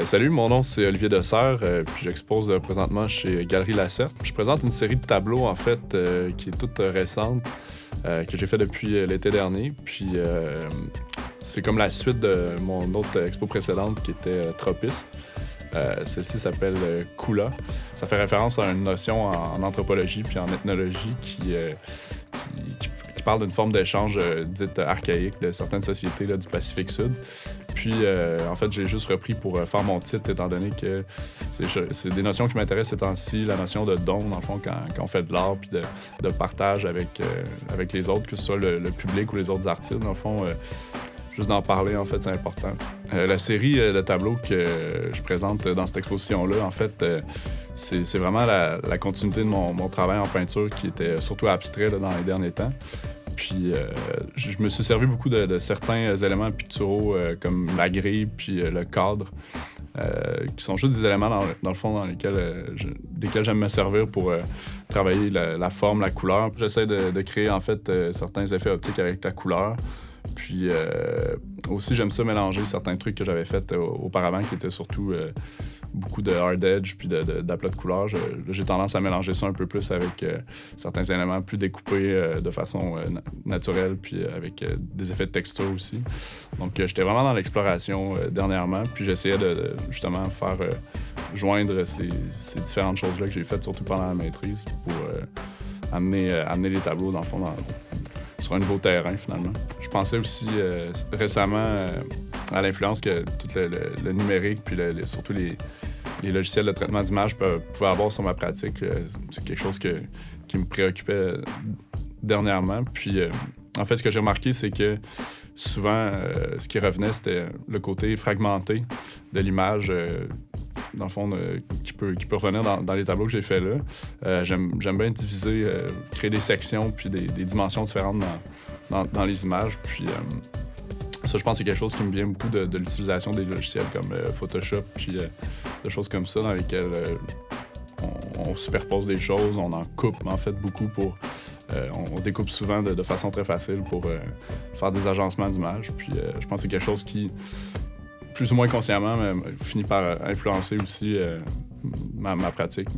Salut, mon nom c'est Olivier Dessert, puis j'expose présentement chez Galerie Lacerte. Je présente une série de tableaux en fait qui est toute récente, que j'ai fait depuis l'été dernier. Puis c'est comme la suite de mon autre expo précédente qui était Tropisme. Celle-ci s'appelle Kula. Ça fait référence à une notion en anthropologie puis en ethnologie qui parle d'une forme d'échange dite archaïque de certaines sociétés là, du Pacifique Sud. Puis, en fait, j'ai juste repris pour faire mon titre, étant donné que c'est des notions qui m'intéressent ces temps-ci, la notion de don, dans le fond, quand on fait de l'art, puis de partage avec les autres, que ce soit le public ou les autres artistes, dans le fond. Juste d'en parler, en fait, c'est important. La série de tableaux que je présente dans cette exposition-là, en fait, c'est vraiment la continuité de mon travail en peinture qui était surtout abstrait là, dans les derniers temps. Puis je me suis servi beaucoup de certains éléments picturaux comme la grille puis le cadre, qui sont juste des éléments dans le fond desquels j'aime me servir pour travailler la forme, la couleur. J'essaie de créer en fait certains effets optiques avec la couleur. Puis aussi, j'aime ça mélanger certains trucs que j'avais fait auparavant, qui étaient surtout beaucoup de hard edge puis d'aplats de couleurs. J'ai tendance à mélanger ça un peu plus avec certains éléments plus découpés de façon naturelle, puis avec des effets de texture aussi. Donc, j'étais vraiment dans l'exploration dernièrement, puis j'essayais de justement faire joindre ces différentes choses-là que j'ai faites, surtout pendant la maîtrise, pour amener les tableaux, dans le fond, sur un nouveau terrain, finalement. Je pensais aussi récemment à l'influence que tout le numérique, puis surtout les logiciels de traitement d'image pouvaient avoir sur ma pratique. C'est quelque chose qui me préoccupait dernièrement. Puis, en fait, ce que j'ai remarqué, c'est que souvent, ce qui revenait, c'était le côté fragmenté de l'image, dans le fond, qui peut revenir dans les tableaux que j'ai faits là. J'aime bien diviser, créer des sections puis des dimensions différentes dans les images. Puis ça, je pense que c'est quelque chose qui me vient beaucoup de l'utilisation des logiciels comme Photoshop puis de choses comme ça dans lesquelles on superpose des choses, on en coupe en fait beaucoup pour... on découpe souvent de façon très facile pour faire des agencements d'images. Puis je pense que c'est quelque chose qui, plus ou moins consciemment, finit par influencer aussi ma pratique.